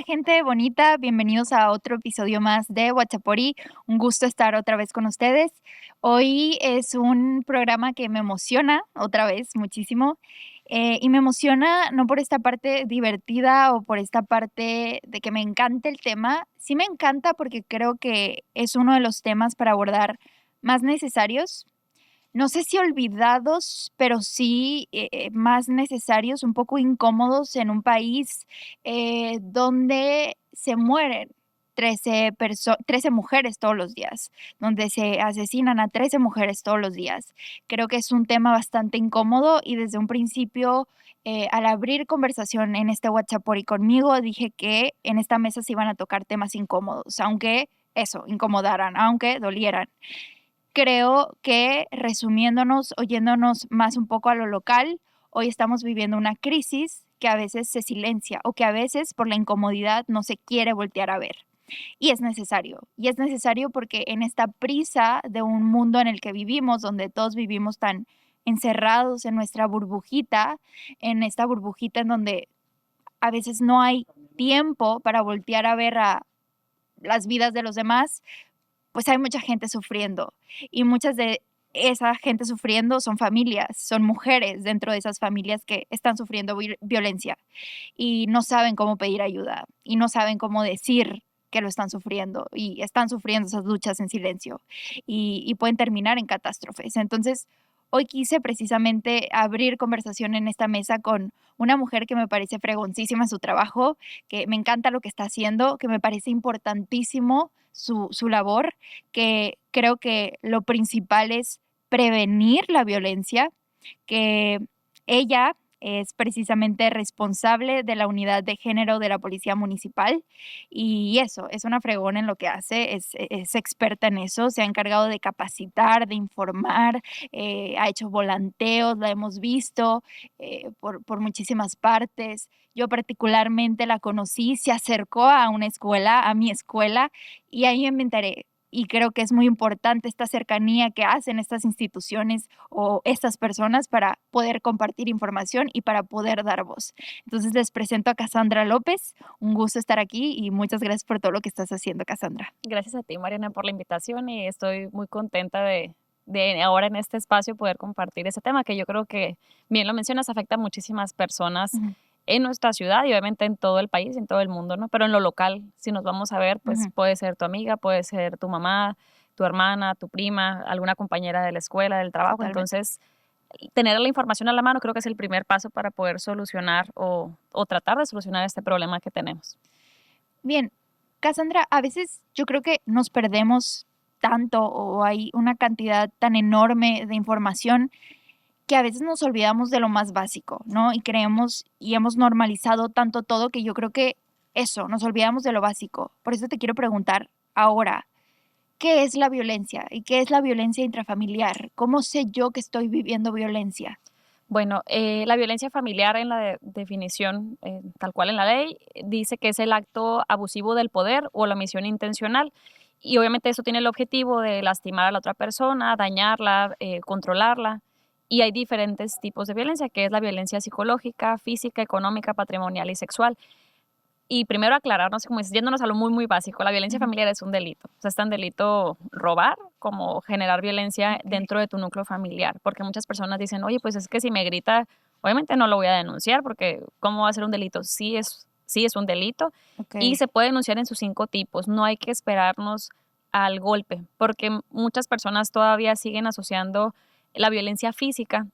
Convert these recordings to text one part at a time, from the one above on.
Gente bonita, bienvenidos a otro episodio más de Guachapori. Un gusto estar otra vez con ustedes. Hoy es un programa que me emociona otra vez muchísimo. Y me emociona no por esta parte divertida o por esta parte de que me encante el tema. Sí me encanta porque creo que es uno de los temas para abordar más necesarios. No sé si olvidados, pero sí, más necesarios, un poco incómodos en un país, donde se mueren 13 mujeres todos los días, donde se asesinan a 13 mujeres todos los días. Creo que es un tema bastante incómodo y desde un principio, al abrir conversación en este Guachapori conmigo, dije que en esta mesa se iban a tocar temas incómodos, aunque eso, incomodaran, aunque dolieran. Creo que resumiéndonos, oyéndonos más un poco a lo local, hoy estamos viviendo una crisis que a veces se silencia o que a veces por la incomodidad no se quiere voltear a ver. Y es necesario porque en esta prisa de un mundo en el que vivimos, donde todos vivimos tan encerrados en nuestra burbujita, en esta burbujita en donde a veces no hay tiempo para voltear a ver a las vidas de los demás, pues hay mucha gente sufriendo y muchas de esa gente sufriendo son familias, son mujeres dentro de esas familias que están sufriendo violencia y no saben cómo pedir ayuda y no saben cómo decir que lo están sufriendo y están sufriendo esas luchas en silencio y pueden terminar en catástrofes. Entonces, hoy quise precisamente abrir conversación en esta mesa con una mujer que me parece fregoncísima en su trabajo, que me encanta lo que está haciendo, que me parece importantísimo su labor, que creo que lo principal es prevenir la violencia, que ella es precisamente responsable de la unidad de género de la Policía Municipal y eso, es una fregona en lo que hace, es experta en eso, se ha encargado de capacitar, de informar, ha hecho volanteos, la hemos visto por muchísimas partes. Yo particularmente la conocí, se acercó a una escuela, a mi escuela, y ahí me enteré. Y creo que es muy importante esta cercanía que hacen estas instituciones o estas personas para poder compartir información y para poder dar voz. Entonces les presento a Cassandra López. Un gusto estar aquí y muchas gracias por todo lo que estás haciendo, Cassandra. Gracias a ti, Mariana, por la invitación y estoy muy contenta de ahora en este espacio poder compartir ese tema que yo creo que, bien lo mencionas, afecta a muchísimas personas Ujú, en nuestra ciudad y obviamente en todo el país, en todo el mundo, ¿no? Pero en lo local, si nos vamos a ver, pues ujú, puede ser tu amiga, puede ser tu mamá, tu hermana, tu prima, alguna compañera de la escuela, del trabajo. totalmente. Entonces, tener la información a la mano creo que es el primer paso para poder solucionar o tratar de solucionar este problema que tenemos. Bien, Cassandra, a veces yo creo que nos perdemos tanto o hay una cantidad tan enorme de información que a veces nos olvidamos de lo más básico, ¿no? Y creemos y hemos normalizado tanto todo que yo creo que eso, nos olvidamos de lo básico. Por eso te quiero preguntar ahora, ¿qué es la violencia? ¿Y qué es la violencia intrafamiliar? ¿Cómo sé yo que estoy viviendo violencia? Bueno, la violencia familiar en la definición, tal cual en la ley, dice que es el acto abusivo del poder o la omisión intencional. Y obviamente eso tiene el objetivo de lastimar a la otra persona, dañarla, controlarla. Y hay diferentes tipos de violencia, que es la violencia psicológica, física, económica, patrimonial y sexual. Y primero aclararnos, como dices, yéndonos a lo muy, muy básico, la violencia Ujú, familiar es un delito. O sea, es tan delito robar como generar violencia okey, dentro de tu núcleo familiar. Porque muchas personas dicen, oye, pues es que si me grita, obviamente no lo voy a denunciar porque ¿cómo va a ser un delito? Sí es un delito y okey, se puede denunciar en sus 5 tipos. No hay que esperarnos al golpe porque muchas personas todavía siguen asociando la violencia física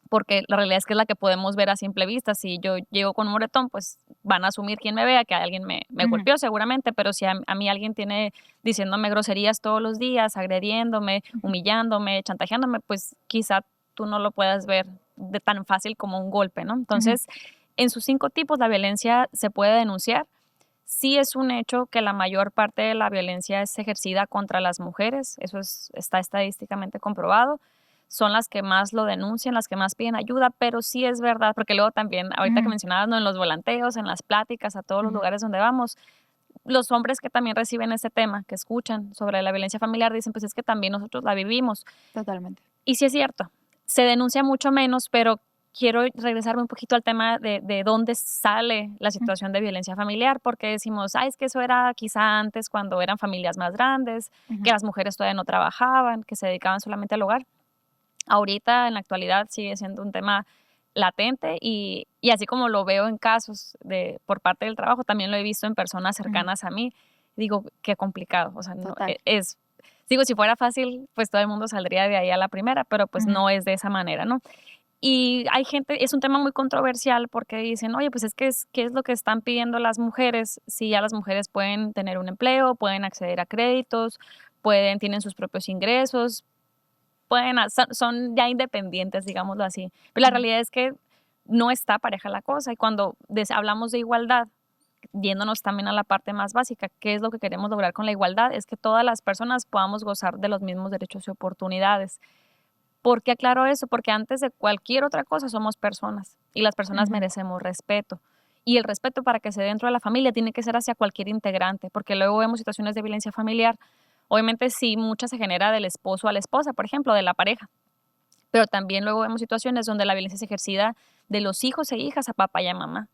porque la realidad es que es la que podemos ver a simple vista. Si yo llego con un moretón, pues van a asumir quien me vea que alguien me ujú, golpeó seguramente, pero si a mí alguien tiene diciéndome groserías todos los días, agrediéndome, ujú, humillándome, chantajeándome, pues quizá tú no lo puedas ver de tan fácil como un golpe, ¿no? ujú, Entonces, en sus 5 tipos la violencia se puede denunciar. Sí es un hecho que la mayor parte de la violencia es ejercida contra las mujeres, está estadísticamente comprobado, son las que más lo denuncian, las que más piden ayuda, pero sí es verdad, porque luego también, ahorita que ujú, mencionabas, ¿no? En los volanteos, en las pláticas, a todos los ujú, lugares donde vamos, los hombres que también reciben este tema, que escuchan sobre la violencia familiar, dicen, pues es que también nosotros la vivimos. totalmente. Y sí es cierto, se denuncia mucho menos, pero quiero regresarme un poquito al tema de dónde sale la situación de violencia familiar, porque decimos, es que eso era quizá antes cuando eran familias más grandes, que las mujeres todavía no trabajaban, que se dedicaban solamente al hogar. Ahorita, en la actualidad, sigue siendo un tema latente y así como lo veo en casos por parte del trabajo, también lo he visto en personas cercanas a mí. Digo, qué complicado. O sea, no, digo, si fuera fácil, pues todo el mundo saldría de ahí a la primera, pero pues no es de esa manera, ¿no? Y hay gente, es un tema muy controversial porque dicen, oye, pues ¿qué es lo que están pidiendo las mujeres? Si ya las mujeres pueden tener un empleo, pueden acceder a créditos, tienen sus propios ingresos, son ya independientes, digámoslo así. Pero la realidad es que no está pareja la cosa. Y cuando hablamos de igualdad, yéndonos también a la parte más básica, ¿qué es lo que queremos lograr con la igualdad? Es que todas las personas podamos gozar de los mismos derechos y oportunidades. ¿Por qué aclaro eso? Porque antes de cualquier otra cosa somos personas y las personas merecemos respeto. Y el respeto para que se dé dentro de la familia tiene que ser hacia cualquier integrante, porque luego vemos situaciones de violencia familiar. Obviamente sí, mucha se genera del esposo a la esposa, por ejemplo, de la pareja. Pero también luego vemos situaciones donde la violencia es ejercida de los hijos e hijas a papá y a mamá,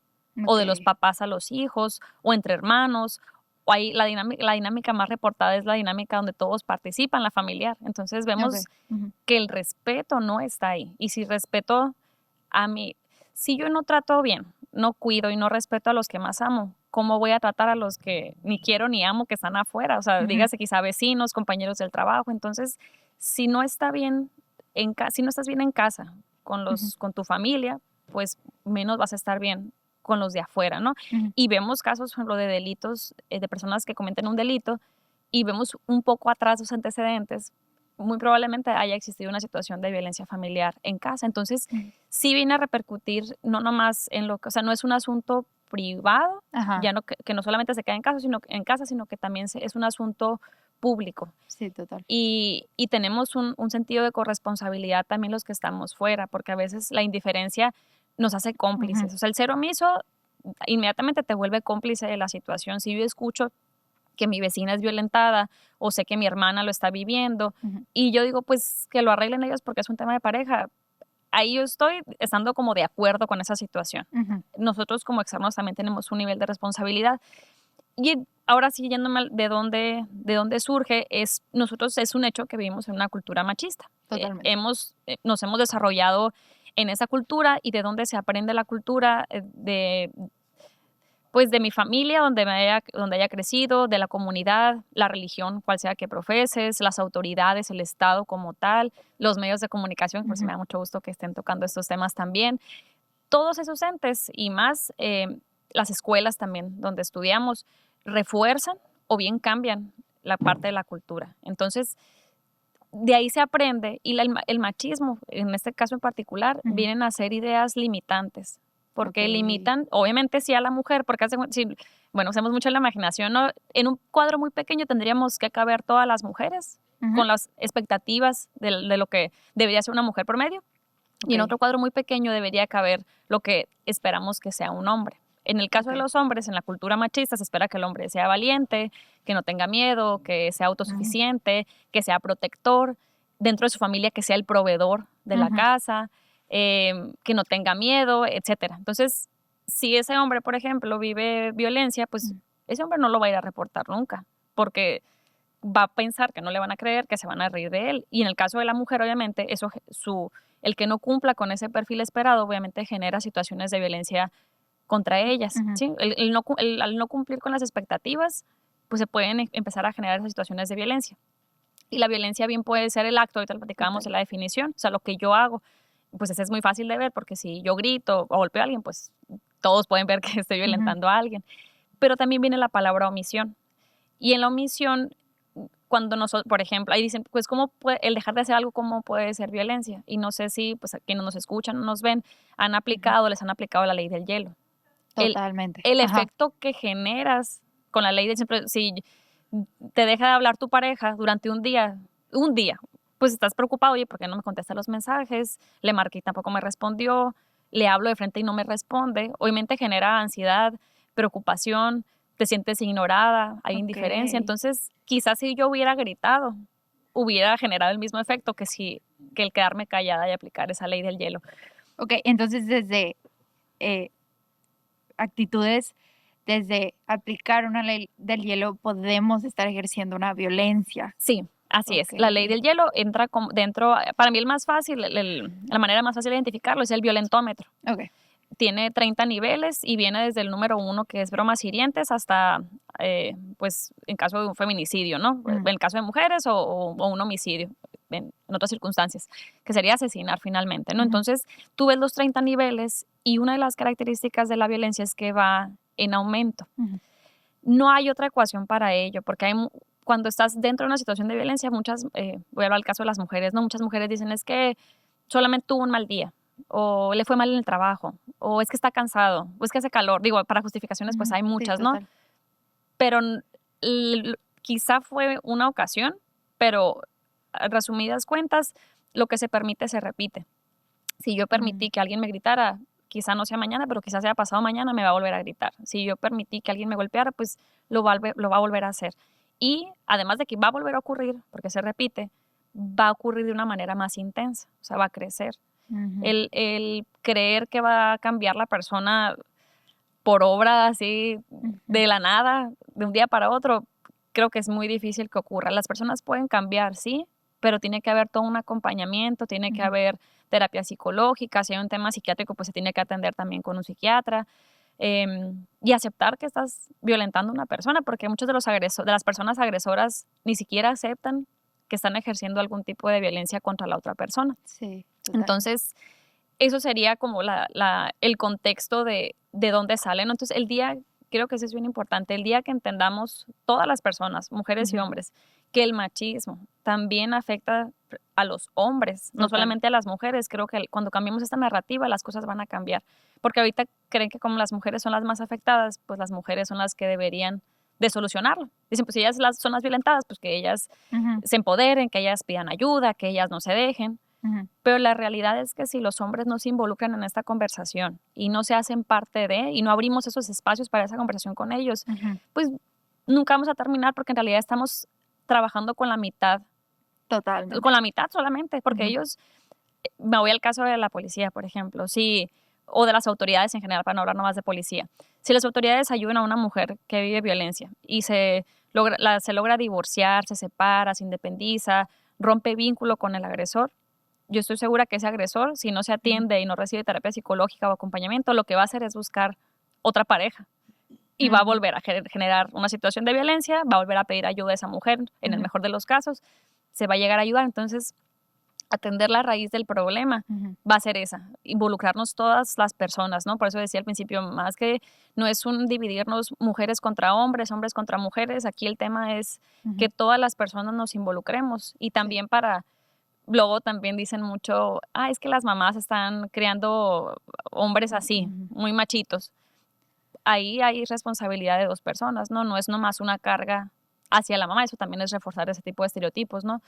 o de los papás a los hijos, o entre hermanos. O ahí la dinámica más reportada es la dinámica donde todos participan, la familiar. Entonces vemos que el respeto no está ahí. Y si respeto si yo no trato bien, no cuido y no respeto a los que más amo, ¿cómo voy a tratar a los que ni quiero ni amo que están afuera? O sea, dígase quizá vecinos, compañeros del trabajo. Entonces, si no está bien si no estás bien en casa con tu familia, pues menos vas a estar bien con los de afuera, ¿no? Y vemos casos, por ejemplo, de delitos, de personas que cometen un delito y vemos un poco atrás los antecedentes, muy probablemente haya existido una situación de violencia familiar en casa. Entonces, sí viene a repercutir no nomás en o sea, no es un asunto privado, ya no que no solamente se queda en casa, sino que también es un asunto público. Sí, total. Y tenemos un sentido de corresponsabilidad también los que estamos fuera, porque a veces la indiferencia nos hace cómplices. O sea, el ser omiso inmediatamente te vuelve cómplice de la situación. Si yo escucho que mi vecina es violentada o sé que mi hermana lo está viviendo y yo digo, pues que lo arreglen ellos porque es un tema de pareja, ahí yo estoy estando como de acuerdo con esa situación. Nosotros como externos también tenemos un nivel de responsabilidad. Y ahora sí, yéndome de dónde surge, nosotros es un hecho que vivimos en una cultura machista. Totalmente. Nos hemos desarrollado en esa cultura. Y de dónde se aprende la cultura, pues de mi familia, donde haya crecido, de la comunidad, la religión, cual sea que profeses, las autoridades, el Estado como tal, los medios de comunicación, por eso me da mucho gusto que estén tocando estos temas también. Todos esos entes y más, las escuelas también donde estudiamos, refuerzan o bien cambian la parte de la cultura. Entonces, de ahí se aprende y el machismo, en este caso en particular, vienen a ser ideas limitantes, porque limitan, obviamente sí a la mujer, porque hacemos mucho en la imaginación, ¿no? En un cuadro muy pequeño tendríamos que caber todas las mujeres con las expectativas de lo que debería ser una mujer promedio. Y en otro cuadro muy pequeño debería caber lo que esperamos que sea un hombre. En el caso de los hombres, en la cultura machista, se espera que el hombre sea valiente, que no tenga miedo, que sea autosuficiente, que sea protector, dentro de su familia que sea el proveedor de la casa, que no tenga miedo, etcétera. Entonces, si ese hombre, por ejemplo, vive violencia, pues ese hombre no lo va a ir a reportar nunca, porque va a pensar que no le van a creer, que se van a reír de él. Y en el caso de la mujer, obviamente, el que no cumpla con ese perfil esperado, obviamente genera situaciones de violencia contra ellas. ¿Sí? Al no cumplir con las expectativas, pues se pueden empezar a generar esas situaciones de violencia. Y la violencia bien puede ser el acto, ahorita lo platicábamos en la definición, o sea, lo que yo hago, pues ese es muy fácil de ver, porque si yo grito o golpeo a alguien, pues todos pueden ver que estoy violentando a alguien. Pero también viene la palabra omisión. Y en la omisión, cuando nosotros, por ejemplo, ahí dicen, pues, el dejar de hacer algo, ¿cómo puede ser violencia? Y no sé si, pues, quienes nos escuchan o nos ven, les han aplicado la ley del hielo. Totalmente. El efecto que generas con la ley si te deja de hablar tu pareja durante un día, pues estás preocupado, oye, ¿por qué no me contesta los mensajes? Le marqué y tampoco me respondió, le hablo de frente y no me responde. Obviamente genera ansiedad, preocupación, te sientes ignorada, hay indiferencia. Entonces, quizás si yo hubiera gritado, hubiera generado el mismo efecto que el quedarme callada y aplicar esa ley del hielo. Ok, entonces desde eh, actitudes, desde aplicar una ley del hielo, podemos estar ejerciendo una violencia. Sí, así es. La ley Ok. del hielo entra dentro, para mí el más fácil, la manera más fácil de identificarlo es el violentómetro. Ok. Tiene 30 niveles y viene desde el número 1, que es bromas hirientes, hasta, pues, en caso de un feminicidio, ¿no? En el caso de mujeres o un homicidio, en otras circunstancias, que sería asesinar finalmente, ¿no? Entonces, tú ves los 30 niveles y una de las características de la violencia es que va en aumento. No hay otra ecuación para ello, porque cuando estás dentro de una situación de violencia, voy a hablar del caso de las mujeres, ¿no? Muchas mujeres dicen es que solamente tuvo un mal día, o le fue mal en el trabajo, o es que está cansado, o es que hace calor. Digo, para justificaciones pues hay Sí, muchas, ¿no? total. Pero quizá fue una ocasión, pero resumidas cuentas, lo que se permite se repite. Si yo permití que alguien me gritara, quizá no sea mañana, pero quizás sea pasado mañana, me va a volver a gritar. Si yo permití que alguien me golpeara, pues lo va a volver a hacer. Y además de que va a volver a ocurrir, porque se repite, va a ocurrir de una manera más intensa, o sea, va a crecer. El creer que va a cambiar la persona por obra así de la nada, de un día para otro, creo que es muy difícil que ocurra. Las personas pueden cambiar, sí, pero tiene que haber todo un acompañamiento, tiene que haber terapia psicológica, si hay un tema psiquiátrico, pues se tiene que atender también con un psiquiatra. Y aceptar que estás violentando a una persona, porque muchos de las personas agresoras ni siquiera aceptan que están ejerciendo algún tipo de violencia contra la otra persona. Sí, total. Entonces, eso sería como el contexto de dónde sale, ¿no? Entonces, creo que eso es bien importante, el día que entendamos todas las personas, mujeres y hombres, que el machismo también afecta a los hombres, no Total. solamente a las mujeres. Creo que cuando cambiemos esta narrativa, las cosas van a cambiar. Porque ahorita creen que como las mujeres son las más afectadas, pues las mujeres son las que deberían de solucionarlo. Dicen, pues si ellas son las violentadas, pues que ellas se empoderen, que ellas pidan ayuda, que ellas no se dejen. Pero la realidad es que si los hombres no se involucran en esta conversación y no se hacen parte de, y no abrimos esos espacios para esa conversación con ellos, pues nunca vamos a terminar, porque en realidad estamos trabajando con la mitad. Totalmente. Con la mitad solamente, porque ellos, me voy al caso de la policía, por ejemplo, o de las autoridades en general, para no hablar nomás de policía. Si las autoridades ayudan a una mujer que vive violencia y se logra divorciar, se separa, se independiza, rompe vínculo con el agresor, yo estoy segura que ese agresor, si no se atiende y no recibe terapia psicológica o acompañamiento, lo que va a hacer es buscar otra pareja y va a volver a generar una situación de violencia, va a volver a pedir ayuda a esa mujer, en el mejor de los casos, se va a llegar a ayudar. Entonces, atender la raíz del problema va a ser esa, involucrarnos todas las personas, ¿no? Por eso decía al principio, más que no es un dividirnos mujeres contra hombres, hombres contra mujeres, aquí el tema es que todas las personas nos involucremos, y también luego también dicen mucho, es que las mamás están criando hombres así, muy machitos. Ahí hay responsabilidad de dos personas, ¿no? No es nomás una carga hacia la mamá, eso también es reforzar ese tipo de estereotipos, ¿no?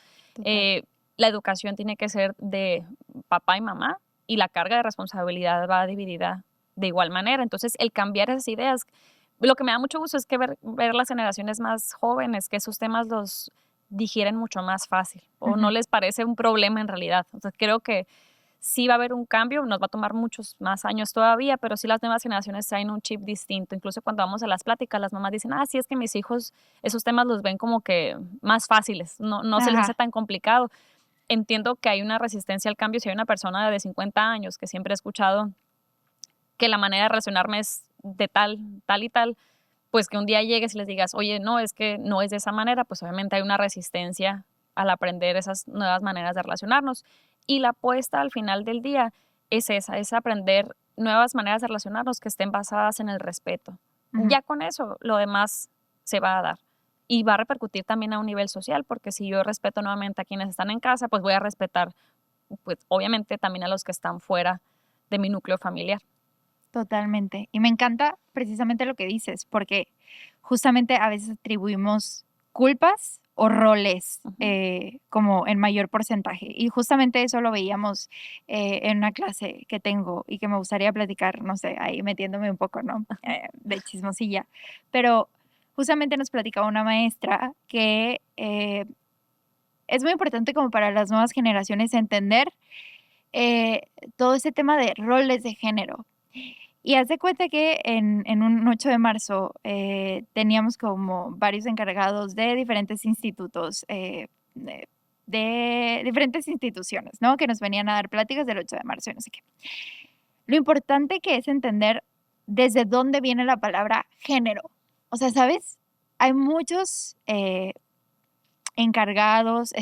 La educación tiene que ser de papá y mamá, y la carga de responsabilidad va dividida de igual manera. Entonces, el cambiar esas ideas, lo que me da mucho gusto es que ver las generaciones más jóvenes, que esos temas los digieren mucho más fácil, o no les parece un problema en realidad. O sea, creo que sí va a haber un cambio, nos va a tomar muchos más años todavía, pero sí las nuevas generaciones traen un chip distinto. Incluso cuando vamos a las pláticas, las mamás dicen, sí, es que mis hijos esos temas los ven como que más fáciles, no se les hace tan complicado. Entiendo que hay una resistencia al cambio. Si hay una persona de 50 años que siempre ha escuchado que la manera de relacionarme es de tal y tal, pues que un día llegues y les digas, oye, no, es que no es de esa manera, pues obviamente hay una resistencia al aprender esas nuevas maneras de relacionarnos. Y la apuesta al final del día es esa, es aprender nuevas maneras de relacionarnos que estén basadas en el respeto. Ya con eso, lo demás se va a dar. Y va a repercutir también a un nivel social, porque si yo respeto nuevamente a quienes están en casa, pues voy a respetar, pues obviamente también a los que están fuera de mi núcleo familiar. Totalmente. Y me encanta precisamente lo que dices, porque justamente a veces atribuimos culpas o roles como en mayor porcentaje. Y justamente eso lo veíamos en una clase que tengo y que me gustaría platicar, no sé, ahí metiéndome un poco, ¿no? De chismosilla. Pero justamente nos platicaba una maestra que es muy importante como para las nuevas generaciones entender todo ese tema de roles de género. Y haz de cuenta que en un 8 de marzo teníamos como varios encargados de diferentes institutos, de diferentes instituciones, ¿no? Que nos venían a dar pláticas del 8 de marzo y no sé qué. Lo importante que es entender desde dónde viene la palabra género. O sea, ¿sabes? Hay muchos encargados,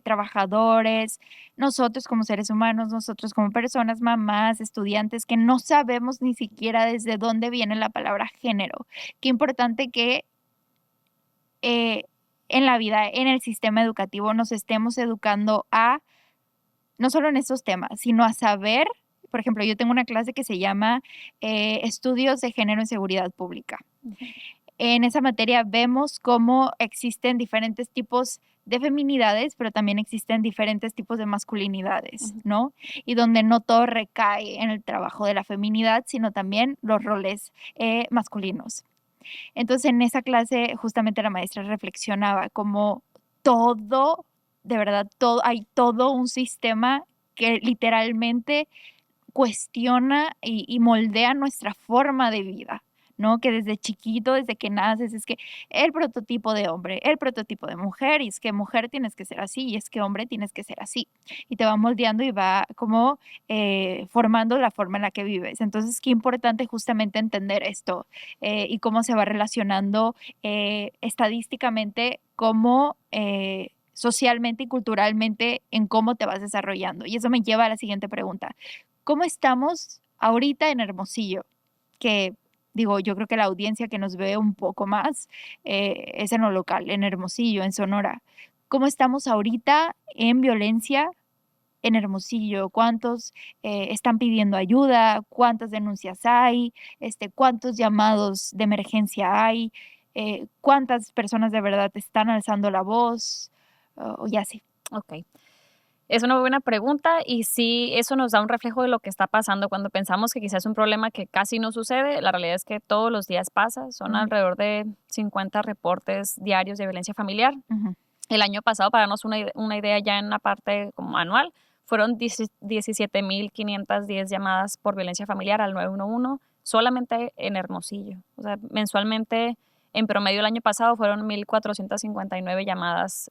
trabajadores, nosotros como seres humanos, nosotros como personas, mamás, estudiantes, que no sabemos ni siquiera desde dónde viene la palabra género. Qué importante que eh, en la vida, en el sistema educativo, nos estemos educando a, no solo en estos temas, sino a saber, por ejemplo, yo tengo una clase que se llama Estudios de Género en Seguridad Pública. En esa materia vemos cómo existen diferentes tipos de feminidades, pero también existen diferentes tipos de masculinidades, ¿no? Y donde no todo recae en el trabajo de la feminidad, sino también los roles masculinos. Entonces, en esa clase, justamente la maestra reflexionaba como todo, de verdad, todo, hay todo un sistema que literalmente cuestiona y moldea nuestra forma de vida, ¿no? Que desde chiquito, desde que naces, es que el prototipo de hombre, el prototipo de mujer, y es que mujer tienes que ser así, y es que hombre tienes que ser así. Y te va moldeando y va como formando la forma en la que vives. Entonces, qué importante justamente entender esto y cómo se va relacionando estadísticamente, cómo socialmente y culturalmente en cómo te vas desarrollando. Y eso me lleva a la siguiente pregunta. ¿Cómo estamos ahorita en Hermosillo? Que digo, yo creo que la audiencia que nos ve un poco más es en lo local, en Hermosillo, en Sonora. ¿Cómo estamos ahorita en violencia en Hermosillo? ¿Cuántos están pidiendo ayuda? ¿Cuántas denuncias hay? ¿Cuántos llamados de emergencia hay? ¿Cuántas personas de verdad están alzando la voz? Y así. Ok. Es una buena pregunta y sí, eso nos da un reflejo de lo que está pasando cuando pensamos que quizás es un problema que casi no sucede. La realidad es que todos los días pasa. Son alrededor de 50 reportes diarios de violencia familiar. El año pasado, para darnos una idea ya en la parte como anual, fueron 17,510 llamadas por violencia familiar al 911 solamente en Hermosillo. O sea, mensualmente, en promedio el año pasado fueron 1,459 llamadas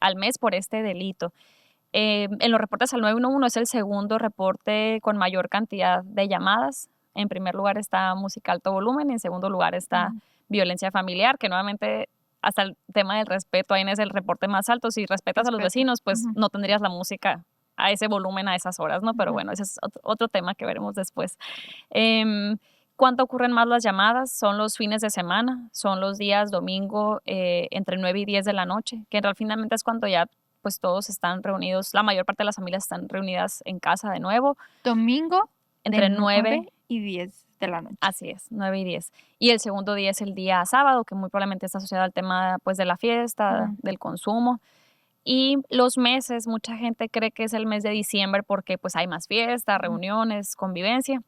al mes por este delito. En los reportes al 911 es el segundo reporte con mayor cantidad de llamadas. En primer lugar está música alto volumen y en segundo lugar está violencia familiar, que nuevamente hasta el tema del respeto ahí es el reporte más alto. Si respetas a los vecinos, pues no tendrías la música a ese volumen a esas horas, ¿no? Pero bueno, ese es otro tema que veremos después. ¿Cuánto ocurren más las llamadas? Son los fines de semana, son los días domingo entre 9 y 10 de la noche, que en realidad finalmente es cuando ya pues todos están reunidos, la mayor parte de las familias están reunidas en casa de nuevo. Domingo entre 9 y 10 de la noche. Así es, 9 y 10. Y el segundo día es el día sábado, que muy probablemente está asociado al tema pues de la fiesta, del consumo. Y los meses, mucha gente cree que es el mes de diciembre porque pues hay más fiesta, reuniones, convivencia.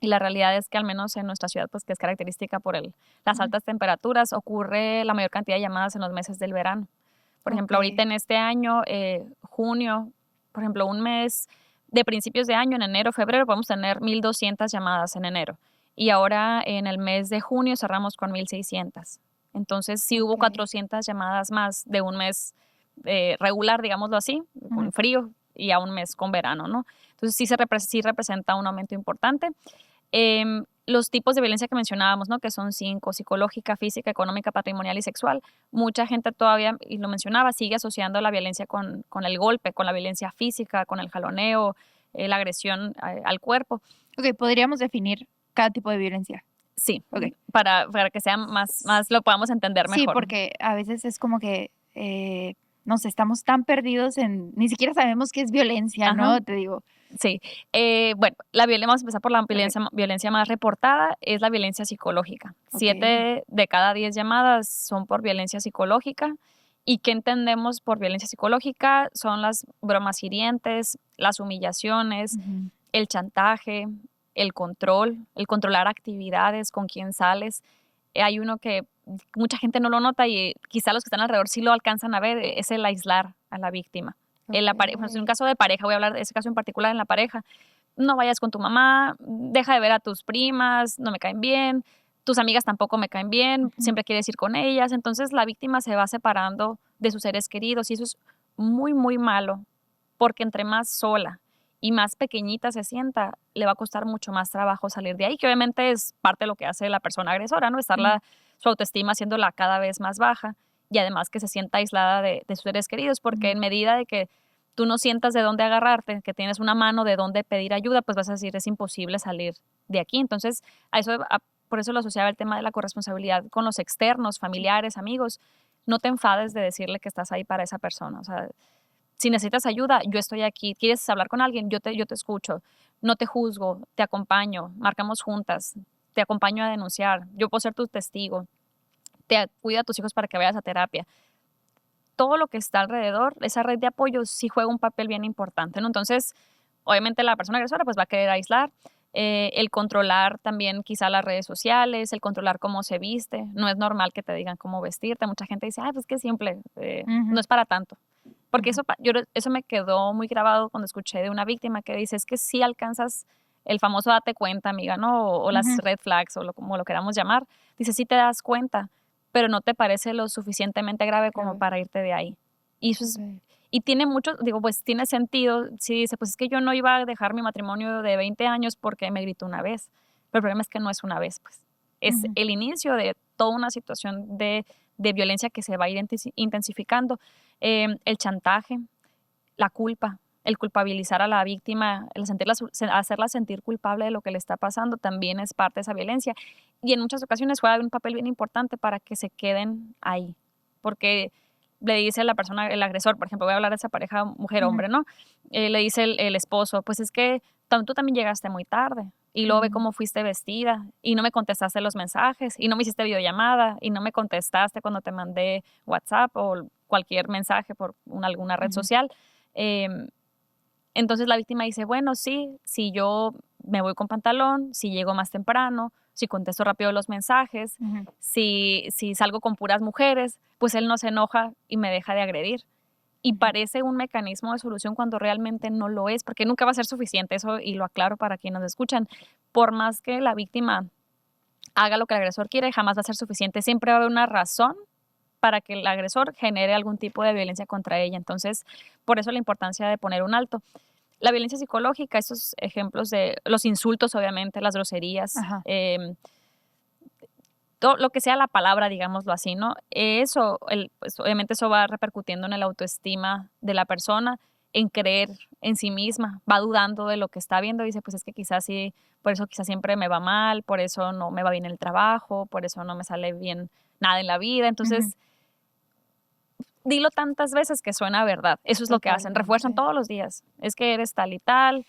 Y la realidad es que al menos en nuestra ciudad, pues que es característica por las altas temperaturas, ocurre la mayor cantidad de llamadas en los meses del verano. Por ejemplo, ahorita en este año, junio, por ejemplo, un mes de principios de año, en enero, febrero, podemos tener 1,200 llamadas en enero. Y ahora en el mes de junio cerramos con 1,600. Entonces sí hubo 400 llamadas más de un mes regular, digámoslo así, con frío, y a un mes con verano, ¿no? Entonces sí representa un aumento importante. Los tipos de violencia que mencionábamos, ¿no? Que son 5: psicológica, física, económica, patrimonial y sexual. Mucha gente todavía, y lo mencionaba, sigue asociando la violencia con el golpe, con la violencia física, con el jaloneo, la agresión al cuerpo. Ok, podríamos definir cada tipo de violencia. Sí, para que sea más lo podamos entender mejor. Sí, porque a veces es como que estamos tan perdidos ni siquiera sabemos qué es violencia, ¿no? Te digo. Sí. Bueno, vamos a empezar por la violencia más reportada, es la violencia psicológica. 7 de cada 10 llamadas son por violencia psicológica. ¿Y qué entendemos por violencia psicológica? Son las bromas hirientes, las humillaciones, el chantaje, el controlar actividades, con quién sales. Hay uno que mucha gente no lo nota y quizá los que están alrededor sí lo alcanzan a ver, es el aislar a la víctima. Pues, en un caso de pareja, voy a hablar de ese caso en particular en la pareja. No vayas con tu mamá, deja de ver a tus primas, no me caen bien, tus amigas tampoco me caen bien, Ujú. siempre quieres ir con ellas. Entonces la víctima se va separando de sus seres queridos y eso es muy, muy malo, porque entre más sola y más pequeñita se sienta, le va a costar mucho más trabajo salir de ahí, que obviamente es parte de lo que hace la persona agresora, ¿no? Mm, Su autoestima haciéndola cada vez más baja y además que se sienta aislada de sus seres queridos, porque mm, en medida de que tú no sientas de dónde agarrarte, que tienes una mano de dónde pedir ayuda, pues vas a decir, es imposible salir de aquí. Entonces, por eso lo asociaba el tema de la corresponsabilidad con los externos, sí. familiares, amigos. No te enfades de decirle que estás ahí para esa persona. O sea, si necesitas ayuda, yo estoy aquí. ¿Quieres hablar con alguien? Yo te escucho. No te juzgo, te acompaño, marcamos juntas, te acompaño a denunciar. Yo puedo ser tu testigo. Cuida a tus hijos para que vayas a terapia. Todo lo que está alrededor, esa red de apoyo sí juega un papel bien importante, ¿no? Entonces, obviamente la persona agresora pues va a querer aislar, el controlar también quizá las redes sociales, el controlar cómo se viste. No es normal que te digan cómo vestirte. Mucha gente dice, ay, pues qué simple, no Ujú, es para tanto. Porque ujú. eso me quedó muy grabado cuando escuché de una víctima que dice, es que sí alcanzas el famoso date cuenta, amiga, ¿no? O las Ujú. red flags, como lo queramos llamar. Dice, sí te das cuenta, pero no te parece lo suficientemente grave como Grave. para irte de ahí. Y eso es Okey. y tiene mucho, digo, pues tiene sentido si dice, pues es que yo no iba a dejar mi matrimonio de 20 años porque me gritó una vez. Pero el problema es que no es una vez, pues. Es Ujú. el inicio de toda una situación de violencia que se va a ir intensificando. El chantaje, la culpa, el culpabilizar a la víctima, el hacerla sentir culpable de lo que le está pasando, también es parte de esa violencia. Y en muchas ocasiones juega un papel bien importante para que se queden ahí. Porque le dice la persona, el agresor, por ejemplo, voy a hablar de esa pareja Ujú. mujer-hombre, ¿no? Le dice el esposo, pues es que tú también llegaste muy tarde y luego ve Mm. cómo fuiste vestida y no me contestaste los mensajes y no me hiciste videollamada y no me contestaste cuando te mandé WhatsApp o cualquier mensaje por alguna red Ujú. social. Em, entonces la víctima dice, bueno, sí, si yo me voy con pantalón, si llego más temprano, si contesto rápido los mensajes, Ujú. si salgo con puras mujeres, pues él no se enoja y me deja de agredir. Y Ujú. parece un mecanismo de solución cuando realmente no lo es, porque nunca va a ser suficiente eso, y lo aclaro para quienes nos escuchan. Por más que la víctima haga lo que el agresor quiere, jamás va a ser suficiente. Siempre va a haber una razón para que el agresor genere algún tipo de violencia contra ella. Entonces, por eso la importancia de poner un alto. La violencia psicológica, esos ejemplos de los insultos, obviamente, las groserías, Ajá. todo lo que sea la palabra, digámoslo así, ¿no? Eso, pues, obviamente eso va repercutiendo en el autoestima de la persona, en creer en sí misma, va dudando de lo que está viendo, dice, pues es que quizás sí, por eso quizás siempre me va mal, por eso no me va bien el trabajo, por eso no me sale bien nada en la vida. Ujú. Entonces, dilo tantas veces que suena verdad. Eso es lo que hacen, refuerzan Totalmente. todos los días. Es que eres tal y tal,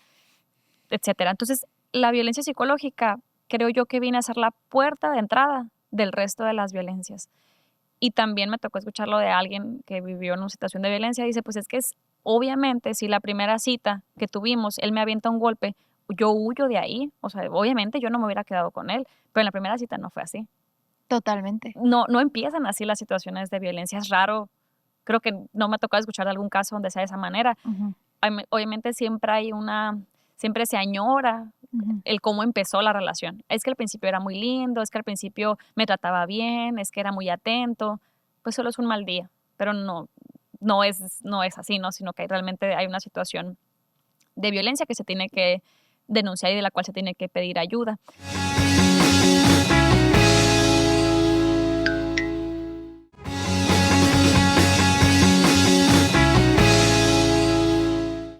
etcétera. Entonces, la violencia psicológica creo yo que viene a ser la puerta de entrada del resto de las violencias. Y también me tocó escucharlo de alguien que vivió en una situación de violencia. Dice, pues es que obviamente si la primera cita que tuvimos, él me avienta un golpe, yo huyo de ahí. O sea, obviamente yo no me hubiera quedado con él, pero en la primera cita no fue así. Totalmente. No empiezan así las situaciones de violencia. Es raro. Creo que no me ha tocado escuchar de algún caso donde sea de esa manera. Ujú. Obviamente siempre se añora Ujú. el cómo empezó la relación. Es que al principio era muy lindo, es que al principio me trataba bien, es que era muy atento, pues solo es un mal día, pero no es así, ¿no? Sino que realmente hay una situación de violencia que se tiene que denunciar y de la cual se tiene que pedir ayuda.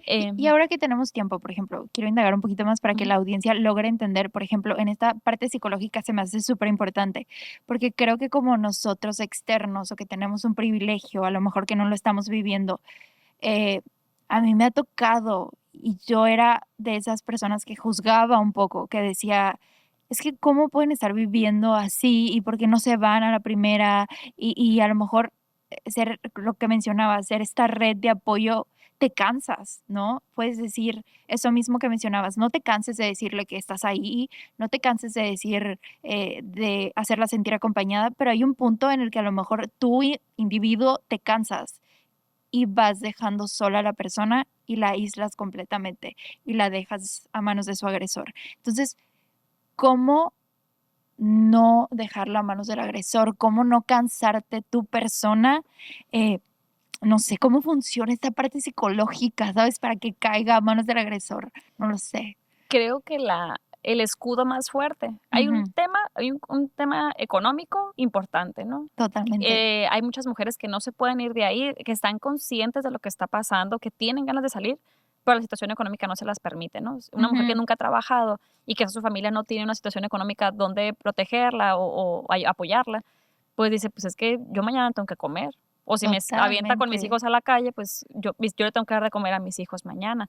Y Em, ahora que tenemos tiempo, por ejemplo, quiero indagar un poquito más para que Ujú, la audiencia logre entender, por ejemplo, en esta parte psicológica se me hace súper importante, porque creo que como nosotros externos o que tenemos un privilegio, a lo mejor que no lo estamos viviendo, eh, a mí me ha tocado y yo era de esas personas que juzgaba un poco, que decía, es que cómo pueden estar viviendo así y por qué no se van a la primera y a lo mejor ser lo que mencionaba, ser esta red de apoyo, te cansas, ¿no? Puedes decir eso mismo que mencionabas, no te canses de decirle que estás ahí, no te canses de decir, de hacerla sentir acompañada, pero hay un punto en el que a lo mejor tú, individuo, te cansas y vas dejando sola a la persona y la aíslas completamente y la dejas a manos de su agresor. Entonces, ¿cómo no dejarla a manos del agresor? ¿Cómo no cansarte tu persona? No sé cómo funciona esta parte psicológica, ¿sabes? Para que caiga a manos del agresor, no lo sé. Creo que el escudo más fuerte. Hay un Ujú, tema, un tema económico importante, ¿no? totalmente. Hay muchas mujeres que no se pueden ir de ahí, que están conscientes de lo que está pasando, que tienen ganas de salir, pero la situación económica no se las permite, ¿no? Una mujer que Ujú, nunca ha trabajado y que su familia no tiene una situación económica donde protegerla o apoyarla, pues dice, pues es que yo mañana tengo que comer. O si me avienta con mis totalmente. hijos a la calle, pues yo le tengo que dar de comer a mis hijos mañana.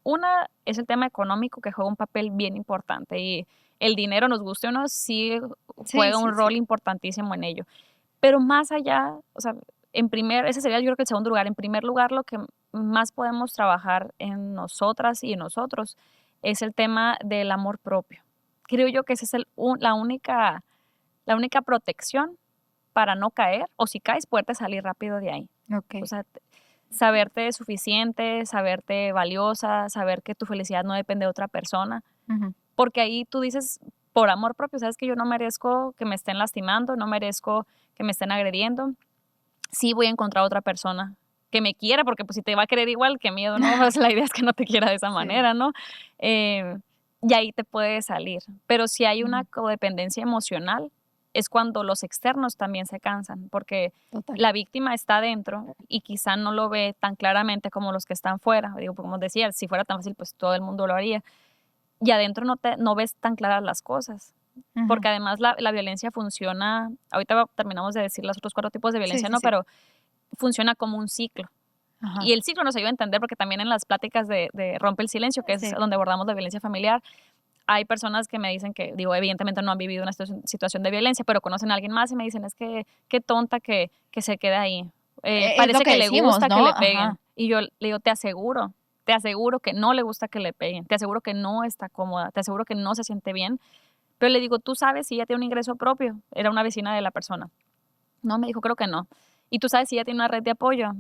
Una es el tema económico, que juega un papel bien importante, y el dinero, nos guste o no, sí Sí, juega sí, un sí. rol importantísimo en ello. Pero más allá, o sea, ese sería yo creo que el segundo lugar. En primer lugar, lo que más podemos trabajar en nosotras y en nosotros es el tema del amor propio. Creo yo que esa es la única protección para no caer, o si caes, poderte salir rápido de ahí. O Okey. sea, saberte suficiente, saberte valiosa, saber que tu felicidad no depende de otra persona, Ujú. porque ahí tú dices, por amor propio, sabes que yo no merezco que me estén lastimando, no merezco que me estén agrediendo. Sí voy a encontrar otra persona que me quiera, porque pues si te va a querer igual, qué miedo, ¿no? Pues la idea es que no te quiera de esa Sí. manera, ¿no? Y ahí te puede salir. Pero si hay una Ujú. codependencia emocional, es cuando los externos también se cansan, porque Total. la víctima está dentro y quizá no lo ve tan claramente como los que están fuera. Digo, como decía, si fuera tan fácil, pues todo el mundo lo haría. Y adentro no ves tan claras las cosas. Ujú. Porque además la violencia funciona, ahorita terminamos de decir los otros 4 tipos de Sí, violencia, sí, ¿no? sí. Pero funciona como un ciclo. Y Ajá. el ciclo nos ayuda a entender, porque también en las pláticas de Rompe el Silencio, que es Sí. donde abordamos la violencia familiar, hay personas que me dicen que, digo, evidentemente no han vivido una situación de violencia, pero conocen a alguien más y me dicen, es que qué tonta que se queda ahí. Es lo Parece que que le decimos, gusta que ¿no? le Ajá. peguen. Y yo le digo, te aseguro que no le gusta que le peguen, te aseguro que no está cómoda, te aseguro que no se siente bien. Pero le digo, ¿tú sabes si ella tiene un ingreso propio? Era una vecina de la persona. No, me dijo, creo que no. ¿Y tú sabes si ella tiene una red de apoyo?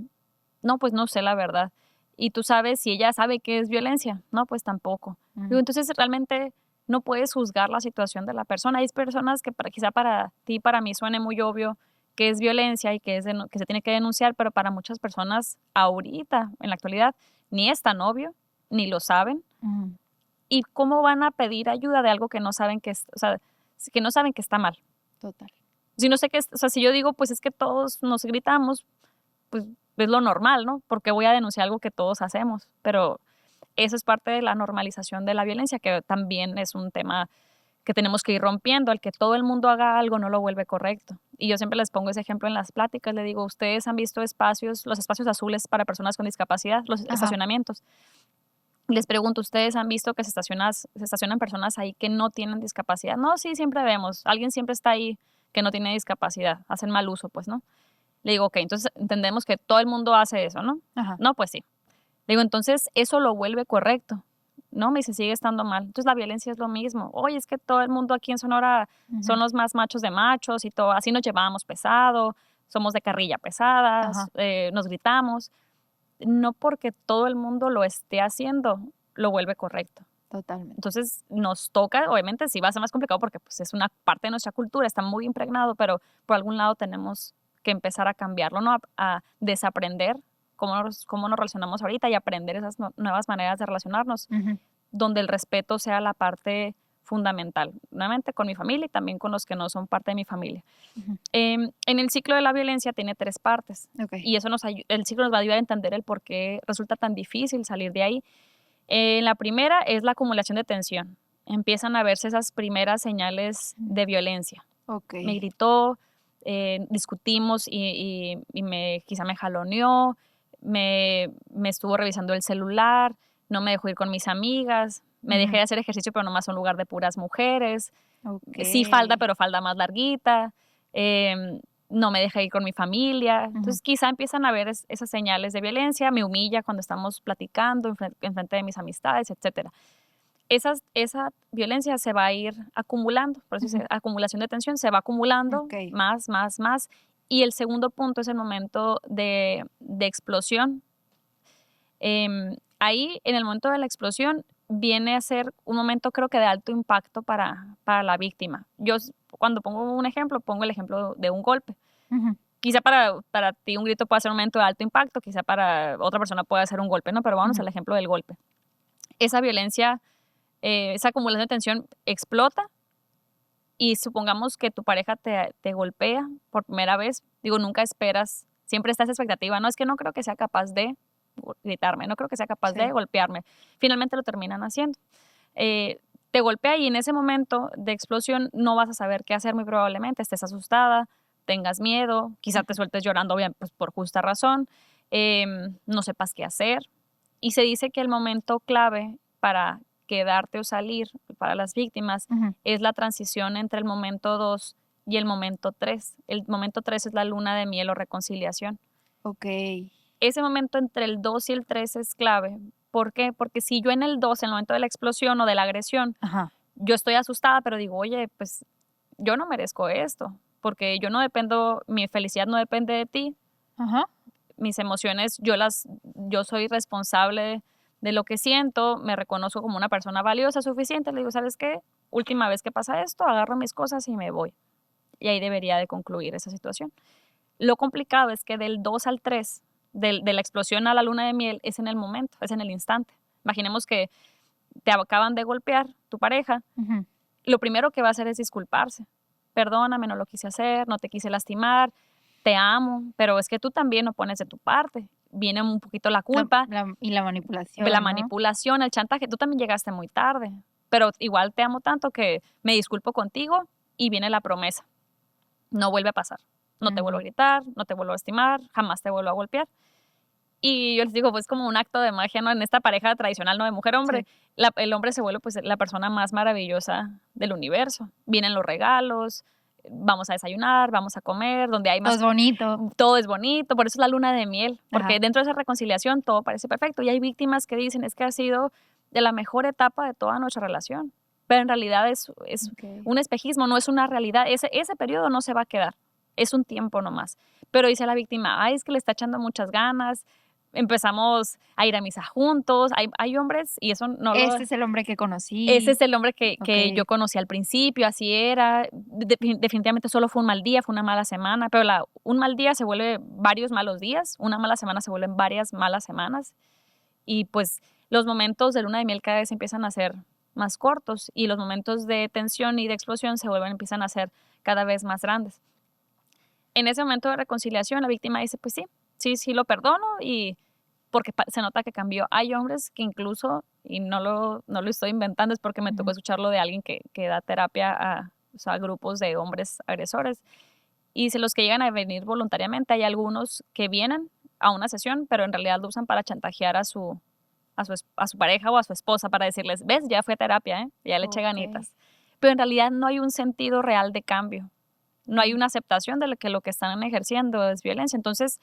No, pues no sé la verdad. ¿Y tú sabes si ella sabe qué es violencia? No, pues tampoco. Digo, Mm. entonces realmente no puedes juzgar la situación de la persona. Hay personas que quizá para ti, para mí suene muy obvio que es violencia y que, que se tiene que denunciar, pero para muchas personas ahorita, en la actualidad, ni es tan obvio, ni lo saben. Ujú. ¿Y cómo van a pedir ayuda de algo que no saben que es, o sea, que no saben que está mal? Total. Si no sé qué es, o sea, si yo digo, pues es que todos nos gritamos, pues es lo normal, ¿no? Porque voy a denunciar algo que todos hacemos, pero eso es parte de la normalización de la violencia, que también es un tema que tenemos que ir rompiendo. El que todo el mundo haga algo no lo vuelve correcto. Y yo siempre les pongo ese ejemplo en las pláticas, le digo, ustedes han visto los espacios azules para personas con discapacidad, los Ajá. estacionamientos. Les pregunto, ¿ustedes han visto que se estacionan personas ahí que no tienen discapacidad? No, sí, siempre vemos. Alguien siempre está ahí que no tiene discapacidad. Hacen mal uso, pues, ¿no? Le digo, ok, entonces entendemos que todo el mundo hace eso, ¿no? Ajá. No, pues sí. Le digo, entonces eso lo vuelve correcto. No, me dice, sigue estando mal. Entonces la violencia es lo mismo. Oye, es que todo el mundo aquí en Sonora son Ujú. los más machos de machos y todo. Así nos llevábamos pesado, somos de carrilla pesadas, Ajá. nos gritamos. No porque todo el mundo lo esté haciendo, lo vuelve correcto. Totalmente. Entonces nos toca, obviamente sí va a ser más complicado porque pues, es una parte de nuestra cultura, está muy impregnado, pero por algún lado tenemos que empezar a cambiarlo, ¿no? A desaprender cómo nos relacionamos ahorita y aprender esas nuevas maneras de relacionarnos, Ujú. donde el respeto sea la parte fundamental, nuevamente con mi familia y también con los que no son parte de mi familia. Ujú. En el ciclo de la violencia tiene 3 partes Okey. y eso el ciclo nos va a ayudar a entender el por qué resulta tan difícil salir de ahí. La primera es la acumulación de tensión. Empiezan a verse esas primeras señales Mm. de violencia. Me Okey. gritó, discutimos quizá me jaloneó, me estuvo revisando el celular, no me dejó ir con mis amigas, me dejé Ujú. de hacer ejercicio, pero nomás a un lugar de puras mujeres, sí falda, Okey. pero falda más larguita, em, no me deja ir con mi familia. Ujú. Entonces, quizá empiezan a ver esas señales de violencia, me humilla cuando estamos platicando en frente de mis amistades, etcétera. Esa violencia se va a ir acumulando, por eso Ujú. dice acumulación de tensión, se va acumulando Okey. más, más, más, Y el segundo punto es el momento de explosión. Ahí, en el momento de la explosión, viene a ser un momento, creo que de alto impacto para la víctima. Yo, cuando pongo un ejemplo, pongo el ejemplo de un golpe. Ujú. Quizá para ti un grito puede ser un momento de alto impacto, quizá para otra persona puede ser un golpe, ¿no? Pero vamos al ejemplo del golpe. Esa violencia, esa acumulación de tensión explota y supongamos que tu pareja te golpea por primera vez. Digo, nunca esperas, siempre está esa expectativa. No, es que no creo que sea capaz de gritarme, no creo que sea capaz de Sí. golpearme. Finalmente lo terminan haciendo. Te golpea y en ese momento de explosión no vas a saber qué hacer muy probablemente. Estés asustada, tengas miedo, quizá te sueltes llorando bien, pues, por justa razón, no sepas qué hacer. Y se dice que el momento clave para quedarte o salir para las víctimas Ujú. es la transición entre el momento 2 y el momento 3. El momento 3 es la luna de miel o reconciliación. Okey. Ese momento entre el 2 y el 3 es clave. ¿Por qué? Porque si yo en el 2, en el momento de la explosión o de la agresión, Ajá. yo estoy asustada, pero digo, oye, pues yo no merezco esto, porque yo no dependo, mi felicidad no depende de ti, Ajá. mis emociones, yo soy responsable de lo que siento, me reconozco como una persona valiosa, suficiente, le digo, ¿sabes qué? Última vez que pasa esto, agarro mis cosas y me voy. Y ahí debería de concluir esa situación. Lo complicado es que del 2 al 3, de la explosión a la luna de miel, es en el momento, es en el instante. Imaginemos que te acaban de golpear tu pareja, Ujú. lo primero que va a hacer es disculparse. Perdóname, no lo quise hacer, no te quise lastimar, te amo, pero es que tú también no pones de tu parte. Viene un poquito la culpa, La la manipulación, ¿no? manipulación, el chantaje. Tú también llegaste muy tarde, pero igual te amo tanto que me disculpo contigo y viene la promesa. No vuelve a pasar. No te vuelvo a Ujú. gritar, no te vuelvo a lastimar, jamás te vuelvo a golpear. Y yo les digo, pues como un acto de magia, ¿no? En esta pareja tradicional, ¿no? De mujer-hombre, Sí. el hombre se vuelve pues la persona más maravillosa del universo. Vienen los regalos, vamos a desayunar, vamos a comer, donde hay Todo más, es bonito. todo es bonito, por eso es la luna de miel, porque Ajá. dentro de esa reconciliación todo parece perfecto y hay víctimas que dicen es que ha sido de la mejor etapa de toda nuestra relación, pero en realidad es Okey. un espejismo, no es una realidad, ese periodo no se va a quedar, es un tiempo nomás, pero dice la víctima, ay, es que le está echando muchas ganas, empezamos a ir a misa juntos, hay hombres y eso no lo... Este es el hombre que Ese conocí. es el hombre que yo Okey. conocí al principio, así era. Definitivamente solo fue un mal día, fue una mala semana, pero un mal día se vuelve varios malos días, una mala semana se vuelven varias malas semanas. Y pues los momentos de luna de miel cada vez empiezan a ser más cortos y los momentos de tensión y de explosión empiezan a ser cada vez más grandes. En ese momento de reconciliación, la víctima dice, pues sí, sí lo perdono y porque se nota que cambió. Hay hombres que incluso, y no lo estoy inventando, es porque me tocó Ujú. escucharlo de alguien que da terapia o sea, a grupos de hombres agresores. Y si los que llegan a venir voluntariamente, hay algunos que vienen a una sesión, pero en realidad lo usan para chantajear a su pareja o a su esposa para decirles, ves, ya fue a terapia, ¿eh? Ya le eché Okey. ganitas. Pero en realidad no hay un sentido real de cambio. No hay Mm. una aceptación de que lo que están ejerciendo es violencia. Entonces,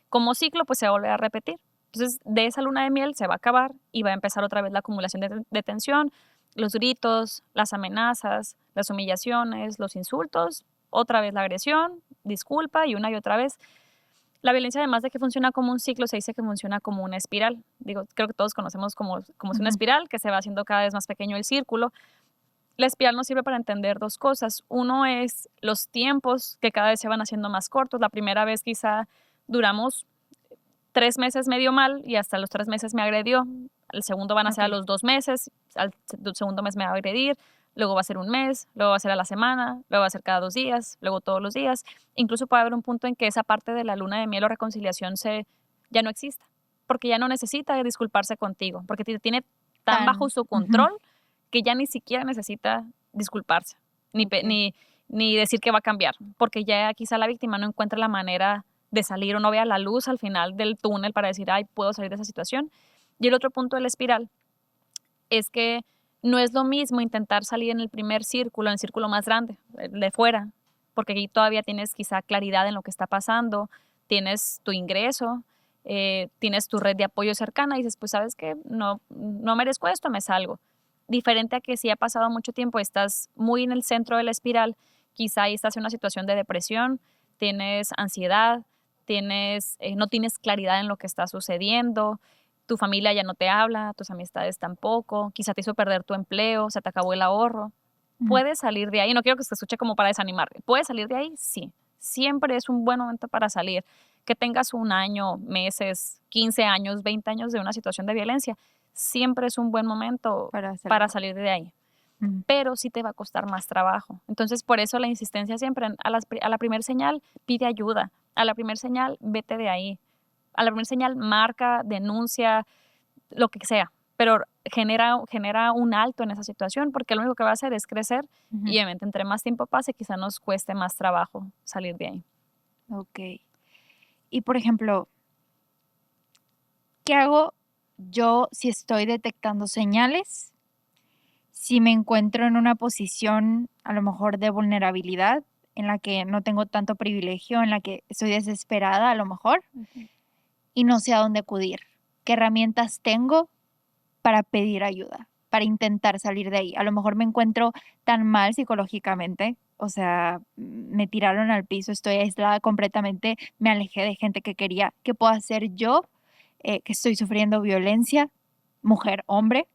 como ciclo, pues se va a volver a repetir. Entonces, de esa luna de miel se va a acabar y va a empezar otra vez la acumulación de tensión, los gritos, las amenazas, las humillaciones, los insultos, otra vez la agresión, disculpa y una y otra vez. La violencia, además de que funciona como un ciclo, se dice que funciona como una espiral. Digo, creo que todos conocemos como es una Ujú. espiral, que se va haciendo cada vez más pequeño el círculo. La espiral nos sirve para entender dos cosas. Uno es los tiempos que cada vez se van haciendo más cortos. La primera vez quizá duramos 3 meses medio mal y hasta los 3 meses me agredió. El segundo van a ser a Okey. los 2 meses, al segundo mes me va a agredir, luego va a ser un mes, luego va a ser a la semana, luego va a ser cada 2 días, luego todos los días. Incluso puede haber un punto en que esa parte de la luna de miel o reconciliación ya no exista, porque ya no necesita disculparse contigo, porque te tiene tan bajo su Ujú. control que ya ni siquiera necesita disculparse, Okey. ni decir que va a cambiar, porque ya quizá la víctima no encuentra la manera de salir o no vea la luz al final del túnel para decir, ay, puedo salir de esa situación. Y el otro punto de la espiral es que no es lo mismo intentar salir en el primer círculo, en el círculo más grande, el de fuera, porque aquí todavía tienes quizá claridad en lo que está pasando, tienes tu ingreso, tienes tu red de apoyo cercana y dices, pues sabes que no merezco esto, me salgo. Diferente a que si ha pasado mucho tiempo, estás muy en el centro de la espiral, quizá ahí estás en una situación de depresión, tienes ansiedad, no tienes claridad en lo que está sucediendo, tu familia ya no te habla, tus amistades tampoco, quizá te hizo perder tu empleo, se te acabó el ahorro. Puedes salir de ahí, no quiero que se escuche como para desanimar, ¿puedes salir de ahí? Sí, siempre es un buen momento para salir. Que tengas 1 año, meses, 15 años, 20 años de una situación de violencia, siempre es un buen momento para salir de ahí. Pero sí te va a costar más trabajo. Entonces, por eso la insistencia siempre a la primer señal, pide ayuda. A la primer señal, vete de ahí. A la primer señal, marca, denuncia, lo que sea. Pero genera un alto en esa situación, porque lo único que va a hacer es crecer y obviamente entre más tiempo pase, quizá nos cueste más trabajo salir de ahí. Ok. Y por ejemplo, ¿qué hago yo si estoy detectando señales? Si me encuentro en una posición a lo mejor de vulnerabilidad, en la que no tengo tanto privilegio, en la que estoy desesperada a lo mejor y no sé a dónde acudir. ¿Qué herramientas tengo para pedir ayuda, para intentar salir de ahí? A lo mejor me encuentro tan mal psicológicamente, o sea, me tiraron al piso, estoy aislada completamente, me alejé de gente que quería. ¿Qué puedo hacer yo, que estoy sufriendo violencia, mujer, hombre,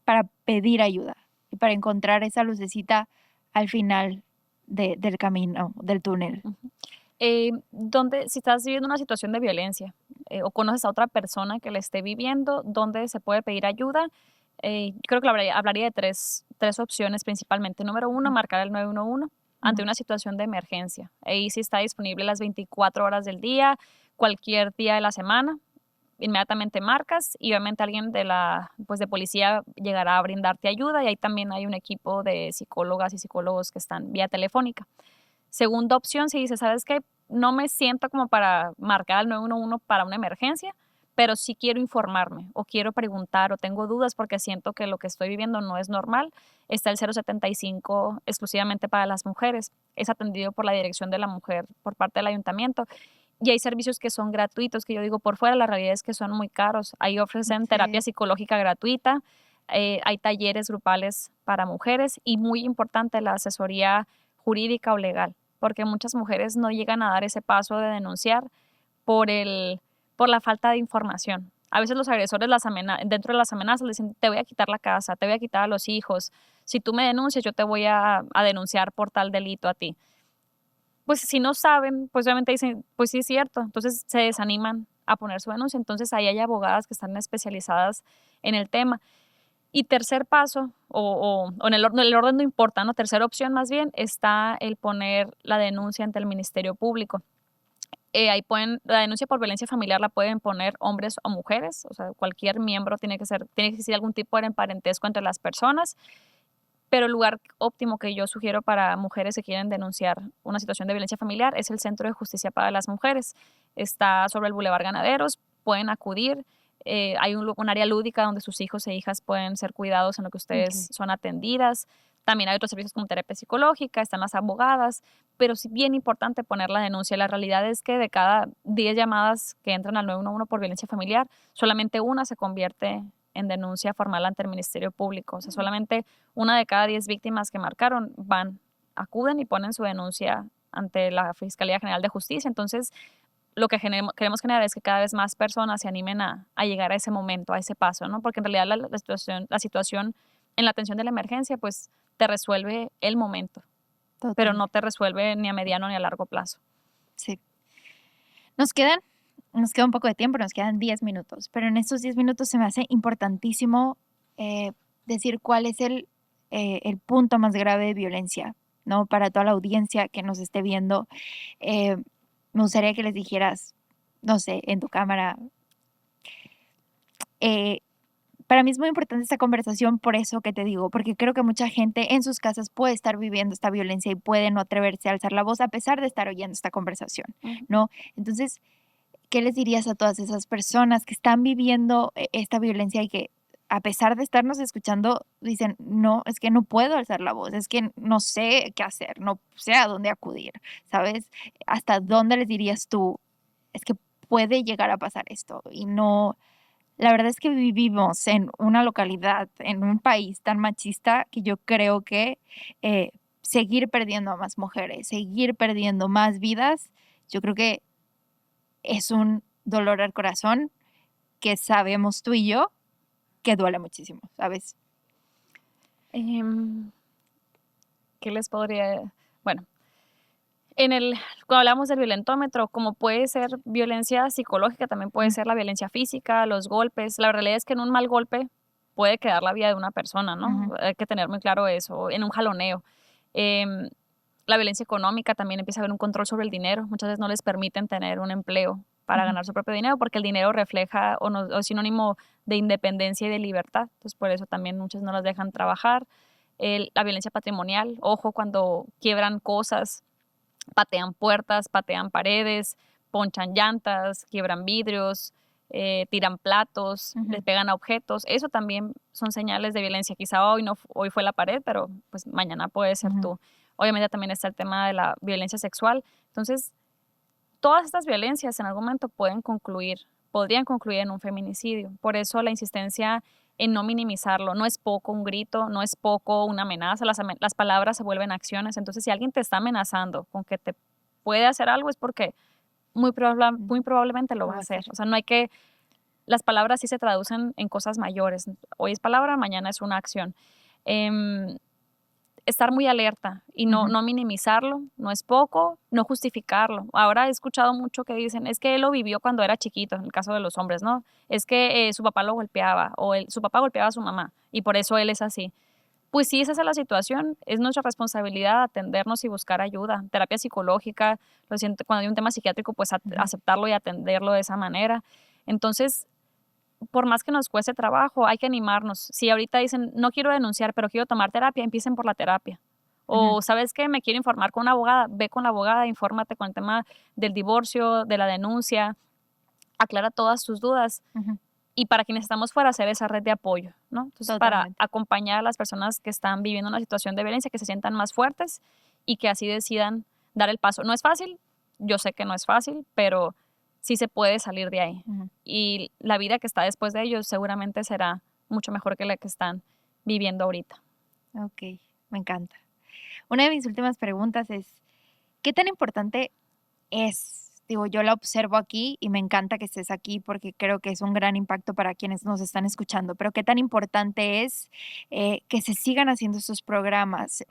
para pedir ayuda y para encontrar esa lucecita al final del camino, del túnel? Si estás viviendo una situación de violencia o conoces a otra persona que la esté viviendo, ¿dónde se puede pedir ayuda? Creo que hablaría de tres opciones principalmente. Número 1, marcar el 911 ante una situación de emergencia. Ahí sí está disponible las 24 horas del día, cualquier día de la semana. Inmediatamente marcas y obviamente alguien de policía llegará a brindarte ayuda, y ahí también hay un equipo de psicólogas y psicólogos que están vía telefónica. Segunda opción, si dices, ¿sabes qué? No me siento como para marcar al 911 para una emergencia, pero sí quiero informarme o quiero preguntar o tengo dudas porque siento que lo que estoy viviendo no es normal. Está el 075 exclusivamente para las mujeres. Es atendido por la Dirección de la Mujer por parte del ayuntamiento. Y hay servicios que son gratuitos, que yo digo por fuera, la realidad es que son muy caros. Ahí ofrecen terapia psicológica gratuita, hay talleres grupales para mujeres y muy importante la asesoría jurídica o legal, porque muchas mujeres no llegan a dar ese paso de denunciar por la falta de información. A veces los agresores dentro de las amenazas les dicen, te voy a quitar la casa, te voy a quitar a los hijos, si tú me denuncias yo te voy a denunciar por tal delito a ti. Pues si no saben, pues obviamente dicen, pues sí es cierto, entonces se desaniman a poner su denuncia. Entonces ahí hay abogadas que están especializadas en el tema. Y tercer paso, o en el orden no importa, ¿no? Tercera opción más bien, está el poner la denuncia ante el Ministerio Público. La denuncia por violencia familiar la pueden poner hombres o mujeres, o sea, cualquier miembro tiene que existir algún tipo de parentesco entre las personas. Pero el lugar óptimo que yo sugiero para mujeres que quieren denunciar una situación de violencia familiar es el Centro de Justicia para las Mujeres. Está sobre el Boulevard Ganaderos, pueden acudir. Hay un área lúdica donde sus hijos e hijas pueden ser cuidados en lo que ustedes son atendidas. También hay otros servicios como terapia psicológica, están las abogadas, pero sí bien importante poner la denuncia. La realidad es que de cada 10 llamadas que entran al 911 por violencia familiar, solamente una se convierte en denuncia formal ante el Ministerio Público. O sea, solamente una de cada 10 víctimas que marcaron acuden y ponen su denuncia ante la Fiscalía General de Justicia. Entonces, lo que queremos generar es que cada vez más personas se animen a llegar a ese momento, a ese paso, ¿no? Porque en realidad la situación en la atención de la emergencia, pues te resuelve el momento, pero no te resuelve ni a mediano ni a largo plazo. Sí. Nos queda un poco de tiempo, nos quedan 10 minutos, pero en estos 10 minutos se me hace importantísimo decir cuál es el punto más grave de violencia, ¿no? Para toda la audiencia que nos esté viendo, me gustaría que les dijeras, no sé, en tu cámara. Para mí es muy importante esta conversación por eso que te digo, porque creo que mucha gente en sus casas puede estar viviendo esta violencia y puede no atreverse a alzar la voz a pesar de estar oyendo esta conversación, ¿no? Entonces, ¿qué les dirías a todas esas personas que están viviendo esta violencia y que a pesar de estarnos escuchando dicen, no, es que no puedo alzar la voz, es que no sé qué hacer, no sé a dónde acudir, ¿sabes? ¿Hasta dónde les dirías tú? Es que puede llegar a pasar esto y no. La verdad es que vivimos en una localidad, en un país tan machista que yo creo que seguir perdiendo a más mujeres, seguir perdiendo más vidas, yo creo que es un dolor al corazón que sabemos tú y yo que duele muchísimo, ¿sabes? ¿Qué les podría...? Bueno, cuando hablamos del violentómetro, como puede ser violencia psicológica, también puede ser la violencia física, los golpes. La realidad es que en un mal golpe puede quedar la vida de una persona, ¿no? Hay que tener muy claro eso. En un jaloneo. La violencia económica, también empieza a haber un control sobre el dinero. Muchas veces no les permiten tener un empleo para ganar su propio dinero porque el dinero refleja o es sinónimo de independencia y de libertad. Entonces, por eso también muchas no las dejan trabajar. La violencia patrimonial, ojo, cuando quiebran cosas, patean puertas, patean paredes, ponchan llantas, quiebran vidrios, tiran platos, les pegan a objetos. Eso también son señales de violencia. Quizá hoy fue la pared, pero pues mañana puede ser tú. Obviamente también está el tema de la violencia sexual. Entonces, todas estas violencias en algún momento podrían concluir en un feminicidio. Por eso la insistencia en no minimizarlo. No es poco un grito, no es poco una amenaza. Las palabras se vuelven acciones. Entonces, si alguien te está amenazando con que te puede hacer algo, es porque muy probablemente lo va a hacer. O sea, las palabras sí se traducen en cosas mayores. Hoy es palabra, mañana es una acción. Estar muy alerta y no minimizarlo, no es poco, no justificarlo. Ahora he escuchado mucho que dicen, es que él lo vivió cuando era chiquito, en el caso de los hombres, ¿no? Es que su papá lo golpeaba o su papá golpeaba a su mamá y por eso él es así. Pues sí, esa es la situación, es nuestra responsabilidad atendernos y buscar ayuda, terapia psicológica, cuando hay un tema psiquiátrico, pues aceptarlo y atenderlo de esa manera. Entonces, por más que nos cueste trabajo, hay que animarnos. Si ahorita dicen, no quiero denunciar, pero quiero tomar terapia, empiecen por la terapia. O, ¿sabes qué? Me quiero informar con una abogada, ve con la abogada, infórmate con el tema del divorcio, de la denuncia, aclara todas tus dudas. Y para quienes estamos fuera, hacer esa red de apoyo, ¿no? Entonces, para acompañar a las personas que están viviendo una situación de violencia, que se sientan más fuertes y que así decidan dar el paso. No es fácil, yo sé que no es fácil, pero sí se puede salir de ahí. Y la vida que está después de ellos seguramente será mucho mejor que la que están viviendo ahorita. Ok, me encanta. Una de mis últimas preguntas es, ¿qué tan importante es? Digo, yo la observo aquí y me encanta que estés aquí porque creo que es un gran impacto para quienes nos están escuchando, pero ¿qué tan importante es que se sigan haciendo estos programas?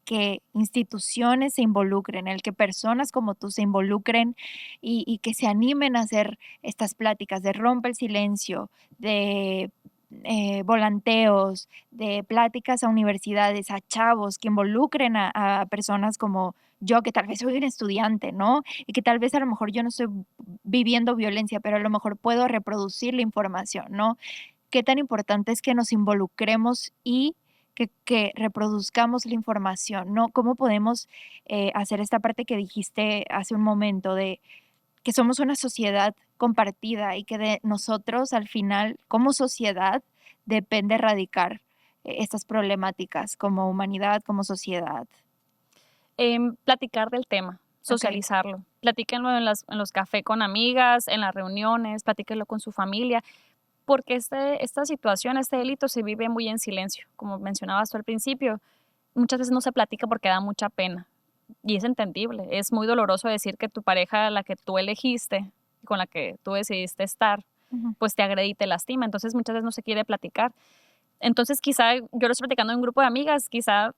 Que instituciones se involucren, el que personas como tú se involucren y que se animen a hacer estas pláticas de rompe el silencio, de volanteos, de pláticas a universidades, a chavos, que involucren a personas como yo, que tal vez soy un estudiante, ¿no? Y que tal vez a lo mejor yo no estoy viviendo violencia, pero a lo mejor puedo reproducir la información, ¿no? Qué tan importante es que nos involucremos y que reproduzcamos la información, ¿no? ¿Cómo podemos hacer esta parte que dijiste hace un momento de que somos una sociedad compartida y que de nosotros al final, como sociedad, depende erradicar estas problemáticas como humanidad, como sociedad? Platicar del tema, socializarlo. Platíquenlo en los cafés con amigas, en las reuniones, platíquenlo con su familia, porque esta situación, este delito se vive muy en silencio. Como mencionabas tú al principio, muchas veces no se platica porque da mucha pena. Y es entendible, es muy doloroso decir que tu pareja, la que tú elegiste, con la que tú decidiste estar, pues te agrede y te lastima. Entonces muchas veces no se quiere platicar. Entonces quizá yo lo estoy platicando en un grupo de amigas, quizá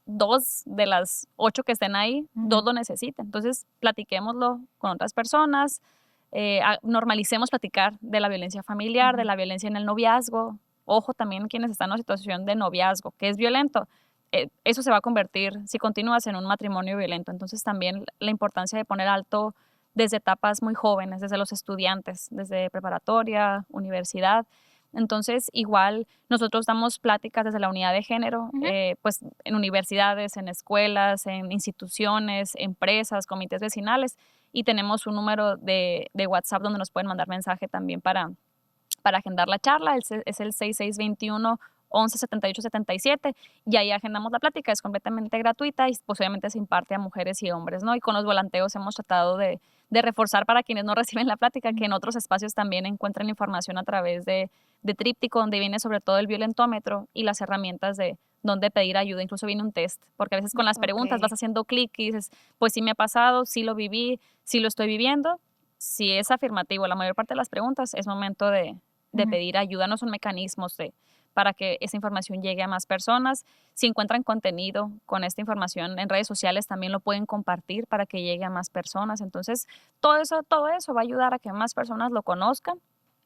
2 de las 8 que estén ahí, 2 lo necesiten. Entonces platiquémoslo con otras personas, normalicemos platicar de la violencia familiar, de la violencia en el noviazgo. Ojo también quienes están en una situación de noviazgo, que es violento. Eso se va a convertir, si continúas, en un matrimonio violento. Entonces también la importancia de poner alto desde etapas muy jóvenes, desde los estudiantes, desde preparatoria, universidad. Entonces, igual nosotros damos pláticas desde la unidad de género, pues en universidades, en escuelas, en instituciones, empresas, comités vecinales, y tenemos un número de WhatsApp donde nos pueden mandar mensaje también para agendar la charla. Es el 6621 11 78 77 y ahí agendamos la plática, es completamente gratuita y pues obviamente se imparte a mujeres y hombres, ¿no? Y con los volanteos hemos tratado de reforzar para quienes no reciben la plática, que en otros espacios también encuentren la información a través de Tríptico, donde viene sobre todo el violentómetro y las herramientas de dónde pedir ayuda, incluso viene un test, porque a veces con las preguntas Ok. vas haciendo clic y dices, pues sí me ha pasado, sí lo viví, sí lo estoy viviendo. Si es afirmativo la mayor parte de las preguntas, es momento de Ujú. pedir ayuda, no son mecanismos para que esa información llegue a más personas. Si encuentran contenido con esta información en redes sociales, también lo pueden compartir para que llegue a más personas. Entonces, todo eso va a ayudar a que más personas lo conozcan,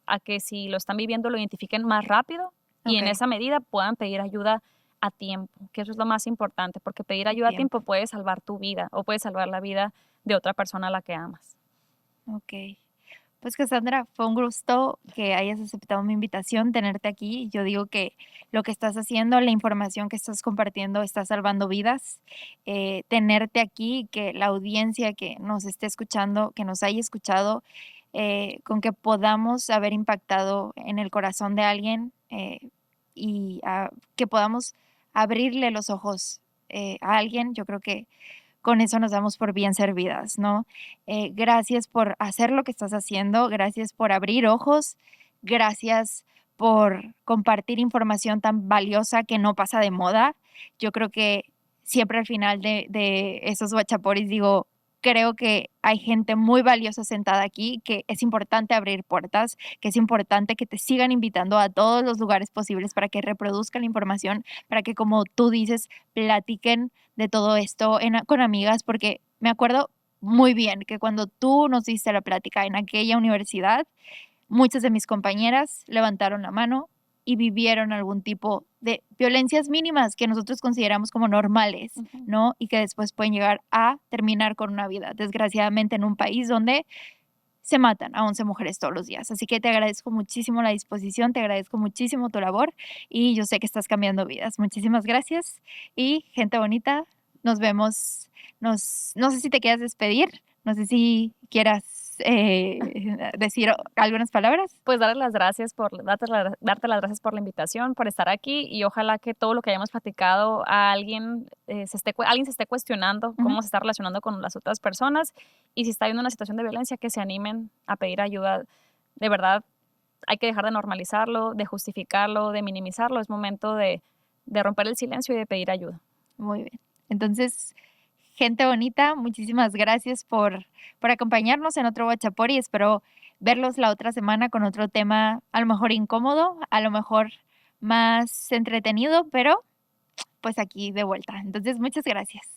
a que si lo están viviendo lo identifiquen más rápido y Ok, en esa medida puedan pedir ayuda a tiempo, que eso es lo más importante, porque pedir a ayuda a tiempo. tiempo puede salvar tu vida o puede salvar la vida de otra persona a la que amas. Ok. Pues Cassandra, fue un gusto que hayas aceptado mi invitación, tenerte aquí. Yo digo que lo que estás haciendo, la información que estás compartiendo está salvando vidas. Tenerte aquí, que la audiencia que nos esté escuchando, que nos haya escuchado, con que podamos haber impactado en el corazón de alguien que podamos abrirle los ojos a alguien, yo creo que con eso nos damos por bien servidas, ¿no? Gracias por hacer lo que estás haciendo, gracias por abrir ojos, gracias por compartir información tan valiosa que no pasa de moda. Yo creo que siempre al final de esos guachaporis digo, creo que hay gente muy valiosa sentada aquí, que es importante abrir puertas, que es importante que te sigan invitando a todos los lugares posibles para que reproduzcan la información, para que, como tú dices, platiquen de todo esto con amigas, porque me acuerdo muy bien que cuando tú nos diste la plática en aquella universidad, muchas de mis compañeras levantaron la mano y vivieron algún tipo de violencias mínimas que nosotros consideramos como normales, Ujú. ¿no? Y que después pueden llegar a terminar con una vida, desgraciadamente en un país donde se matan a 11 mujeres todos los días. Así que te agradezco muchísimo la disposición, te agradezco muchísimo tu labor y yo sé que estás cambiando vidas. Muchísimas gracias y gente bonita, nos vemos. No sé si te quieras despedir, no sé si quieras decir algunas palabras. Pues darte las gracias por la invitación, por estar aquí y ojalá que todo lo que hayamos platicado a alguien, alguien se esté cuestionando Ujú. cómo se está relacionando con las otras personas y si está viendo una situación de violencia, que se animen a pedir ayuda. De verdad, hay que dejar de normalizarlo, de justificarlo, de minimizarlo. Es momento de romper el silencio y de pedir ayuda. Muy bien. Entonces, gente bonita, muchísimas gracias por acompañarnos en otro Guachapori. Espero verlos la otra semana con otro tema, a lo mejor incómodo, a lo mejor más entretenido, pero pues aquí de vuelta. Entonces, muchas gracias.